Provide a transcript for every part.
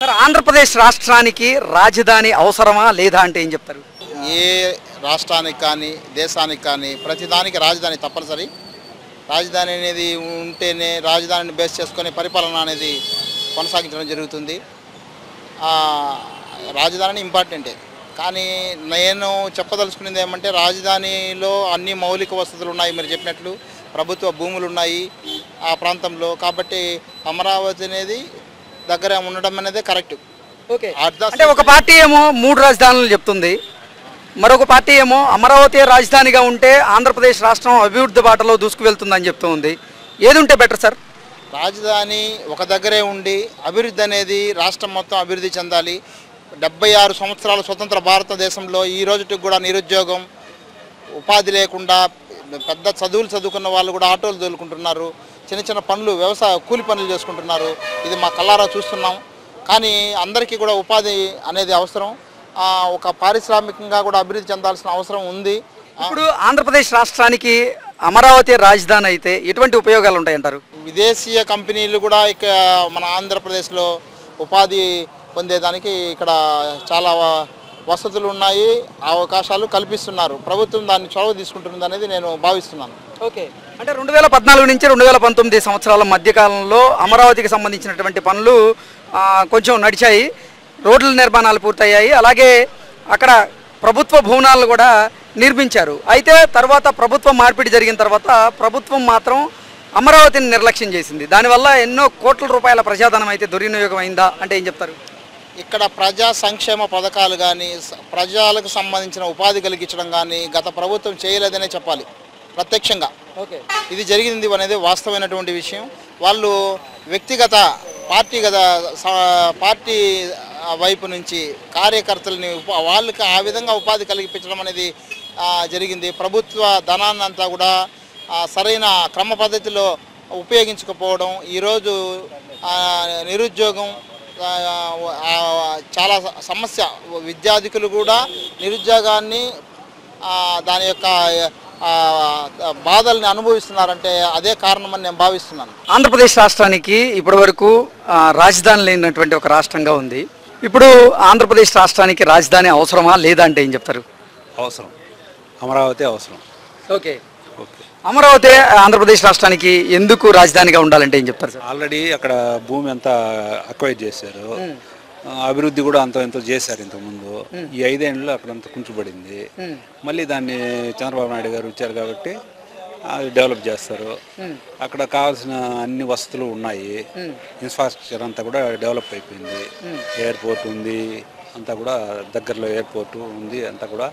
Sir, Andhra Pradesh రాష్ట్రానికి రాజధాని అవసరమా లేదా అంటే ఏం చెప్తారు? ఏ రాష్ట్రానికి కానీ దేశానికి కానీ ప్రతిదానికి రాజధాని తప్పనిసరి. రాజధాని అనేది ఉంటేనే రాజధానిని బేస్ చేసుకొని పరిపాలన అనేది కొనసాగించడం జరుగుతుంది. రాజధాని ఇంపార్టెంటే, కానీ నేను చెప్పదలుచుకునేది ఏమంటే రాజధానిలో అన్ని మౌలిక వసతులు ఉన్నాయి, మీరు చెప్పినట్లు ప్రభుత్వ భూములు ఉన్నాయి ఆ ప్రాంతంలో. కాబట్టి అమరావతి అనేది దగ్గర ఉండడం అనేది కరెక్ట్. ఓకే, అంటే ఒక పార్టీ ఏమో 3 రాజధానులు చెప్తుంది, మరొక పార్టీ ఏమో అమరావతి రాజధానిగా ఉంటే ఆంధ్రప్రదేశ్ రాష్ట్రం అభివృద్ధి బాటలో దూసుకువెళ్తుందని చెప్తుంది. ఏది ఉంటే బెటర్ సార్? రాజధాని ఒక దగ్గరే ఉండి అభివృద్ధి అనేది రాష్ట్రం మొత్తం అభివృద్ధి చెందాలి. 76 సంవత్సరాల స్వతంత్ర భారతదేశంలో ఈ రోజుకి కూడా నిరుద్యోగం, ఉపాధి లేకుండా పెద్ద చదువులు చదువుకున్న వాళ్ళు కూడా ఆటోలు తోలుకుంటున్నారు, చిన్న చిన్న పనులు వ్యవసాయ కూలి పనులు చేసుకుంటున్నారు. ఇది మా కళ్ళారా చూస్తున్నాం. కానీ అందరికీ కూడా ఉపాధి అనేది అవసరం. ఒక పారిశ్రామికంగా కూడా అభివృద్ధి చెందాల్సిన అవసరం ఉంది. ఇప్పుడు ఆంధ్రప్రదేశ్ రాష్ట్రానికి అమరావతి రాజధాని అయితే ఎటువంటి ఉపయోగాలు ఉంటాయంటారు? విదేశీయ కంపెనీలు కూడా ఇక మన ఆంధ్రప్రదేశ్లో ఉపాధి పొందేదానికి ఇక్కడ చాలా వసతులు ఉన్నాయి, అవకాశాలు కల్పిస్తున్నారు. ప్రభుత్వం దాన్ని చొరవ తీసుకుంటుంది అనేది నేను భావిస్తున్నాను. ఓకే, అంటే 2014 నుంచి 2019 సంవత్సరాల మధ్యకాలంలో అమరావతికి సంబంధించినటువంటి పనులు కొంచెం నడిచాయి, రోడ్ల నిర్మాణాలు పూర్తయ్యాయి, అలాగే అక్కడ ప్రభుత్వ భవనాలు కూడా నిర్మించారు. అయితే తర్వాత ప్రభుత్వ మార్పిడి జరిగిన తర్వాత ప్రభుత్వం మాత్రం అమరావతిని నిర్లక్ష్యం చేసింది. దానివల్ల ఎన్నో కోట్ల రూపాయల ప్రజాధనం అయితే దుర్వినియోగం అయిందా అంటే ఏం చెప్తారు? ఇక్కడ ప్రజా సంక్షేమ పథకాలు కానీ ప్రజలకు సంబంధించిన ఉపాధి కలిగించడం కానీ గత ప్రభుత్వం చేయలేదనే చెప్పాలి ప్రత్యక్షంగా. ఓకే, ఇది జరిగింది అనేది వాస్తవమైనటువంటి విషయం. వాళ్ళు వ్యక్తిగత పార్టీ వైపు నుంచి కార్యకర్తలని వాళ్ళకి ఆ విధంగా ఉపాధి కలిగించడం అనేది జరిగింది. ప్రభుత్వ ధనాన్నంతా కూడా సరైన క్రమ పద్ధతిలో ఉపయోగించకపోవడం, ఈరోజు నిరుద్యోగం చాలా సమస్య. విద్యార్థికులు కూడా నిరుద్యోగాన్ని దాని యొక్క బాధల్ని అనుభవిస్తున్నారంటే అదే కారణమని నేను భావిస్తున్నాను. ఆంధ్రప్రదేశ్ రాష్ట్రానికి ఇప్పటి వరకు రాజధాని లేనటువంటి ఒక రాష్ట్రంగా ఉంది. ఇప్పుడు ఆంధ్రప్రదేశ్ రాష్ట్రానికి రాజధాని అవసరమా లేదా అంటే ఏం చెప్తారు? అవసరం, అమరావతి అవసరం. ఓకే, అమరావతి ఆంధ్రప్రదేశ్ రాష్ట్రానికి ఎందుకు రాజధానిగా ఉండాలంటే ఏం చెప్తారు సార్? ఆల్రెడీ అక్కడ భూమి అంతా అక్వైర్ చేశారు, అభివృద్ధి కూడా అంత ఎంతో చేశారు ఇంతకుముందు. ఈ 5 ఏళ్ళలో అక్కడంతా కుంచుబడింది. మళ్ళీ దాన్ని చంద్రబాబు నాయుడు గారు వచ్చారు కాబట్టి అది డెవలప్ చేస్తారు. అక్కడ కావాల్సిన అన్ని వసతులు ఉన్నాయి, ఇన్ఫ్రాస్ట్రక్చర్ అంతా కూడా డెవలప్ అయిపోయింది. ఎయిర్పోర్ట్ ఉంది, అంతా కూడా దగ్గరలో ఎయిర్పోర్టు ఉంది, అంతా కూడా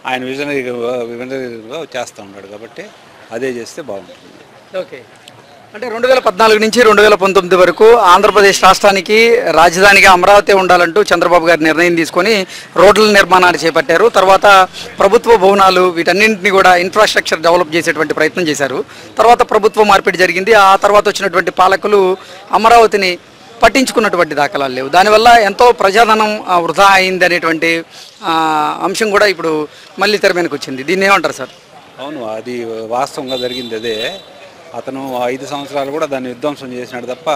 ఆయన విజనరీగా చేస్తూ ఉన్నాడు కాబట్టి అదే చేస్తే బాగుంటుంది. ఓకే, అంటే 2014 నుంచి 2019 వరకు ఆంధ్రప్రదేశ్ రాష్ట్రానికి రాజధానిగా అమరావతి ఉండాలంటూ చంద్రబాబు గారు నిర్ణయం తీసుకొని రోడ్ల నిర్మాణాన్ని చేపట్టారు. తర్వాత ప్రభుత్వ భవనాలు వీటన్నింటినీ కూడా ఇన్ఫ్రాస్ట్రక్చర్ డెవలప్ చేసేటువంటి ప్రయత్నం చేశారు. తర్వాత ప్రభుత్వ మార్పిడి జరిగింది. ఆ తర్వాత వచ్చినటువంటి పాలకులు అమరావతిని పట్టించుకున్నటువంటి దాఖలాలు లేవు. దానివల్ల ఎంతో ప్రజాధనం వృధా అయింది అనేటువంటి అంశం కూడా ఇప్పుడు మళ్ళీ తెర మీదకి వచ్చింది. దీన్ని ఏమంటారు సార్? అవును, అది వాస్తవంగా జరిగింది. అదే అతను 5 సంవత్సరాలు కూడా దాన్ని విధ్వంసం చేసినాడు తప్ప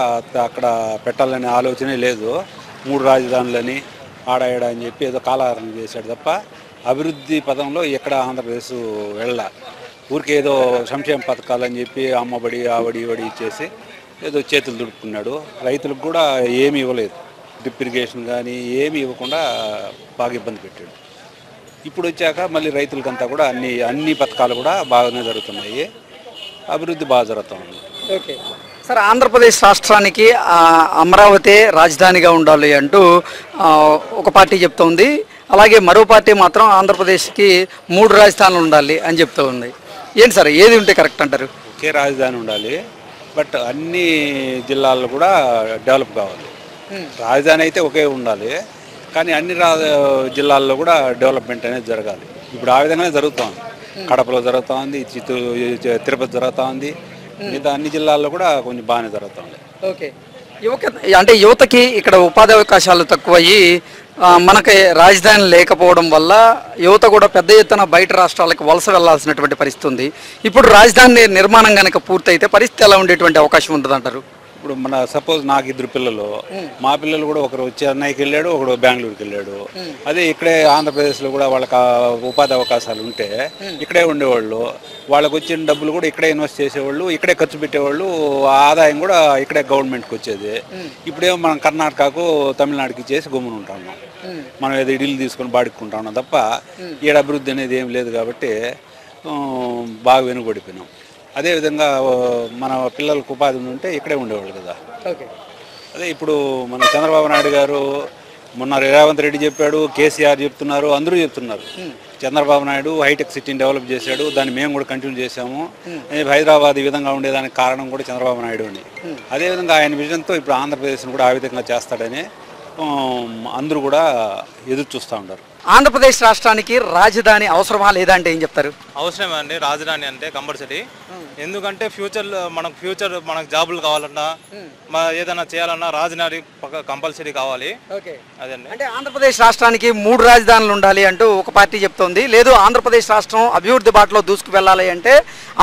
అక్కడ పెట్టాలనే ఆలోచనే లేదు. 3 రాజధానులని ఆడాడ అని చెప్పి ఏదో కాలహరణ చేశాడు తప్ప అభివృద్ధి పదంలో ఎక్కడ ఆంధ్రప్రదేశ్ వెళ్ళ. ఊరికే ఏదో సంక్షేమ పథకాలు అని చెప్పి అమ్మబడి ఆవడి ఇవడి ఇచ్చేసి ఏదో చేతులు దుడుపుకున్నాడు. రైతులకు కూడా ఏమీ ఇవ్వలేదు, డ్రిప్ ఇరిగేషన్ కానీ ఏమీ ఇవ్వకుండా బాగా ఇబ్బంది పెట్టాడు. ఇప్పుడు వచ్చాక మళ్ళీ రైతులకంతా కూడా అన్ని పథకాలు కూడా బాగానే జరుగుతున్నాయి, అభివృద్ధి బాగా జరుగుతుంది. ఓకే సార్, ఆంధ్రప్రదేశ్ రాష్ట్రానికి అమరావతి రాజధానిగా ఉండాలి అంటూ ఒక పార్టీ చెప్తోంది, అలాగే మరో పార్టీ మాత్రం ఆంధ్రప్రదేశ్కి 3 రాజధానులు ఉండాలి అని చెప్తూ ఉంది. ఏంటి సార్, ఏది ఉంటే కరెక్ట్ అంటారు? ఒకే రాజధాని ఉండాలి, బట్ అన్ని జిల్లాల్లో కూడా డెవలప్ కావాలి. రాజధాని అయితే ఒకే ఉండాలి, కానీ అన్ని జిల్లాల్లో కూడా డెవలప్మెంట్ అనేది జరగాలి. ఇప్పుడు ఆ విధంగానే జరుగుతుంది. కడపలో జరుగుతూ ఉంది, తిరుపతి జరుగుతూ ఉంది, మిగతా అన్ని జిల్లాల్లో కూడా కొంచెం బాగానే జరుగుతుంది. ఓకే, యువతకి ఇక్కడ ఉపాధి అవకాశాలు తక్కువయ్యి మనకి రాజధాని లేకపోవడం వల్ల యువత కూడా పెద్ద ఎత్తున బయట రాష్ట్రాలకు వలస వెళ్లాల్సినటువంటి పరిస్థితి ఉంది. ఇప్పుడు రాజధాని నిర్మాణం కనుక పూర్తయితే పరిస్థితి ఎలా ఉండేటువంటి అవకాశం ఉంటుంది అంటారు? ఇప్పుడు మన సపోజ్ నాకు 2 పిల్లలు, మా పిల్లలు కూడా ఒకరు చెన్నైకి వెళ్ళాడు, ఒకడు బెంగళూరుకి వెళ్ళాడు. అదే ఇక్కడే ఆంధ్రప్రదేశ్లో కూడా వాళ్ళకి ఉపాధి అవకాశాలు ఉంటే ఇక్కడే ఉండేవాళ్ళు, వాళ్ళకి వచ్చిన డబ్బులు కూడా ఇక్కడే ఇన్వెస్ట్ చేసేవాళ్ళు, ఇక్కడే ఖర్చు పెట్టేవాళ్ళు, ఆదాయం కూడా ఇక్కడే గవర్నమెంట్కి వచ్చేది. ఇప్పుడేమో మనం కర్ణాటకకు తమిళనాడుకి ఇచ్చేసి గమ్మున ఉంటాము, మనం ఏదో ఇల్లు తీసుకొని బాడుకుంటాం తప్ప ఈడ అభివృద్ధి అనేది ఏం లేదు. కాబట్టి బాగా వెనుకబడిపోయినాం. అదేవిధంగా మన పిల్లలకు ఉపాధి ఉంటే ఇక్కడే ఉండేవాళ్ళు కదా. అదే ఇప్పుడు మన చంద్రబాబు నాయుడు గారు, మొన్న రేవంత్ రెడ్డి చెప్పాడు, కేసీఆర్ చెప్తున్నారు, అందరూ చెప్తున్నారు. చంద్రబాబు నాయుడు హైటెక్ సిటీని డెవలప్ చేశాడు, దాన్ని మేము కూడా కంటిన్యూ చేశాము. హైదరాబాద్ ఈ విధంగా ఉండేదానికి కారణం కూడా చంద్రబాబు నాయుడు అని. అదేవిధంగా ఆయన విజన్తో ఇప్పుడు ఆంధ్రప్రదేశ్ని కూడా ఆ విధంగా చేస్తాడని అందరూ కూడా ఎదురు చూస్తూ ఉంటారు. ఆంధ్రప్రదేశ్ రాష్ట్రానికి రాజధాని అవసరమా లేదా అంటే ఏం చెప్తారు? అవసరమే అండి రాజధాని అంటే కంపల్సరీ. ఎందుకంటే ఫ్యూచర్ మనకు జాబులు కావాలన్నా, ఏదైనా చేయాలన్నా రాజధాని కంపల్సరీ కావాలి. అదండి. అంటే ఆంధ్రప్రదేశ్ రాష్ట్రానికి 3 రాజధానులు ఉండాలి అంటూ ఒక పార్టీ చెప్తోంది. లేదు ఆంధ్రప్రదేశ్ రాష్ట్రం అభివృద్ధి బాటలో దూసుకు వెళ్ళాలి అంటే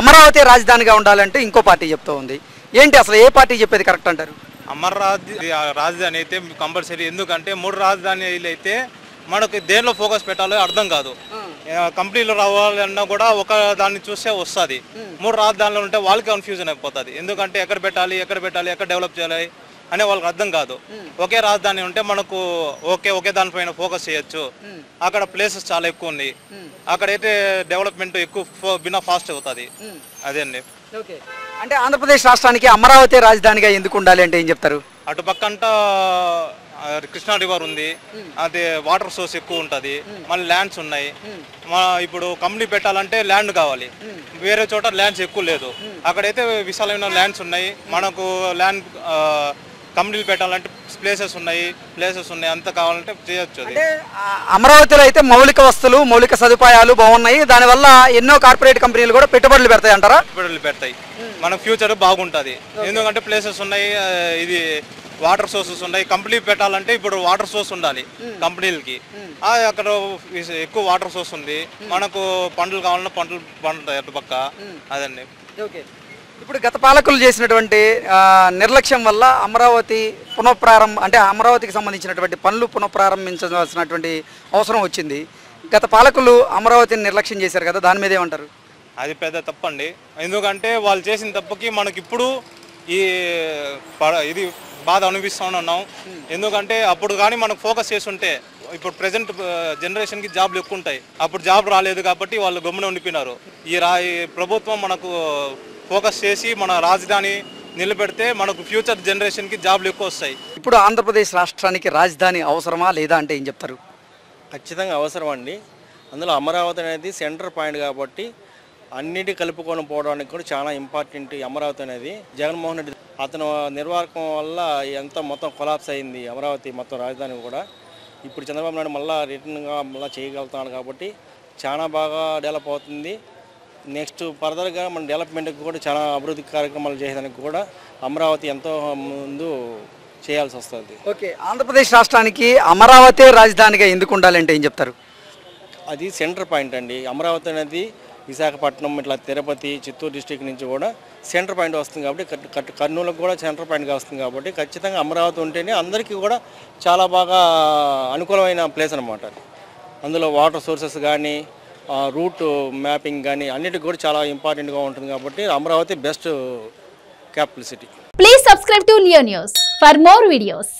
అమరావతి రాజధానిగా ఉండాలంటే ఇంకో పార్టీ చెప్తోంది. ఏంటి అసలు ఏ పార్టీ చెప్పేది కరెక్ట్ అంటారు? రాజధాని అయితే కంపల్సరీ. ఎందుకంటే 3 రాజధానులు అయితే మనకు దేనిలో ఫోకస్ పెట్టాలో అర్థం కాదు. కంపెనీలు రావాలన్నా కూడా ఒక దాన్ని చూస్తే వస్తుంది. 3 రాజధానులు ఉంటే వాళ్ళకి కన్ఫ్యూజన్ అయిపోతుంది. ఎందుకంటే ఎక్కడ పెట్టాలి, ఎక్కడ డెవలప్ చేయాలి అనే వాళ్ళకి అర్థం కాదు. ఒకే రాజధాని ఉంటే మనకు ఒకే దానిపైన ఫోకస్ చేయొచ్చు. అక్కడ ప్లేసెస్ చాలా ఎక్కువ ఉంది, అక్కడైతే డెవలప్మెంట్ ఎక్కువ ఫాస్ట్ అవుతుంది. అదే అండి. అంటే ఆంధ్రప్రదేశ్ రాష్ట్రానికి అమరావతి రాజధానిగా ఎందుకు ఉండాలి అంటే ఏం చెప్తారు? అటు పక్కంట కృష్ణా రివర్ ఉంది, అదే వాటర్ సోర్స్ ఎక్కువ ఉంటుంది, మళ్ళీ ల్యాండ్స్ ఉన్నాయి. ఇప్పుడు కంపెనీ పెట్టాలంటే ల్యాండ్ కావాలి, వేరే చోట ల్యాండ్స్ ఎక్కువ లేదు. అక్కడైతే విశాలమైన ల్యాండ్స్ ఉన్నాయి. మనకు ల్యాండ్ కంపెనీలు పెట్టాలంటే ప్లేసెస్ ఉన్నాయి, అంత కావాలంటే చేయొచ్చు. అంటే అమరావతిలో అయితే మౌలిక వస్తువులు, మౌలిక సదుపాయాలు బాగున్నాయి, దానివల్ల ఎన్నో కార్పొరేట్ కంపెనీలు కూడా పెట్టుబడులు పెడతాయి అంటారా? పెట్టుబడులు పెడతాయి, మన ఫ్యూచర్ బాగుంటుంది. ఎందుకంటే ప్లేసెస్ ఉన్నాయి, ఇది వాటర్ సోర్సెస్ ఉన్నాయి. కంపెనీ పెట్టాలంటే ఇప్పుడు వాటర్ సోర్స్ ఉండాలి కంపెనీలకి. అక్కడ ఎక్కువ వాటర్ సోర్స్ ఉంది, మనకు పంటలు కావాలన్నా పంటలు పండుతాయి అటు పక్క. అదండి. ఓకే. ఇప్పుడు గత పాలకులు చేసినటువంటి నిర్లక్ష్యం వల్ల అమరావతి అంటే అమరావతికి సంబంధించినటువంటి పనులు పునఃప్రారంభించాల్సినటువంటి అవసరం వచ్చింది. గత పాలకులు అమరావతిని నిర్లక్ష్యం చేశారు కదా, దాని మీద ఏమంటారు? అది పెద్ద తప్పండి. ఎందుకంటే వాళ్ళు చేసిన తప్పుకి మనకిప్పుడు ఇది బాధ అనిపిస్తూనే ఉన్నాం. ఎందుకంటే అప్పుడు కానీ మనకు ఫోకస్ చేస్తుంటే ఇప్పుడు ప్రజెంట్ జనరేషన్కి జాబ్లు ఎక్కువ ఉంటాయి. అప్పుడు జాబ్ రాలేదు కాబట్టి వాళ్ళు గమ్మున ఉండిపోయినారు. ఈ ప్రభుత్వం మనకు ఫోకస్ చేసి మన రాజధాని నిలబెడితే మనకు ఫ్యూచర్ జనరేషన్కి జాబ్లు ఎక్కువ వస్తాయి. ఇప్పుడు ఆంధ్రప్రదేశ్ రాష్ట్రానికి రాజధాని అవసరమా లేదా అంటే ఏం చెప్తారు? ఖచ్చితంగా అవసరం అండి. అందులో అమరావతి అనేది సెంటర్ పాయింట్ కాబట్టి అన్నిటి కలుపుకొని పోవడానికి కూడా చాలా ఇంపార్టెంట్ అమరావతి అనేది. జగన్మోహన్ రెడ్డి అతను నిర్వాహకం వల్ల ఎంత మొత్తం కొలాప్స్ అయింది అమరావతి మొత్తం రాజధాని కూడా. ఇప్పుడు చంద్రబాబు నాయుడు మళ్ళీ రిటర్న్గా మళ్ళీ చేయగలుగుతాడు కాబట్టి చాలా బాగా డెవలప్ అవుతుంది. నెక్స్ట్ ఫర్దర్గా మన డెవలప్మెంట్కి కూడా చాలా అభివృద్ధి కార్యక్రమాలు చేయడానికి కూడా అమరావతి ఎంతో ముందు చేయాల్సి వస్తుంది. ఓకే. ఆంధ్రప్రదేశ్ రాష్ట్రానికి అమరావతి రాజధానిగా ఎందుకు ఉండాలంటే ఏం చెప్తారు? అది సెంటర్ పాయింట్ అండి. అమరావతి అనేది విశాఖపట్నం, ఇట్లా తిరుపతి, చిత్తూరు డిస్టిక్ నుంచి కూడా సెంటర్ పాయింట్ వస్తుంది కాబట్టి, కర్నూలుకు కూడా సెంటర్ పాయింట్గా వస్తుంది కాబట్టి ఖచ్చితంగా అమరావతి ఉంటేనే అందరికీ కూడా చాలా బాగా అనుకూలమైన ప్లేస్ అనమాట. అందులో వాటర్ సోర్సెస్ కానీ, రూట్ మ్యాపింగ్ కానీ అన్నిటికి కూడా చాలా ఇంపార్టెంట్గా ఉంటుంది కాబట్టి Amaravati best capital city. Please subscribe to Leo news for more videos.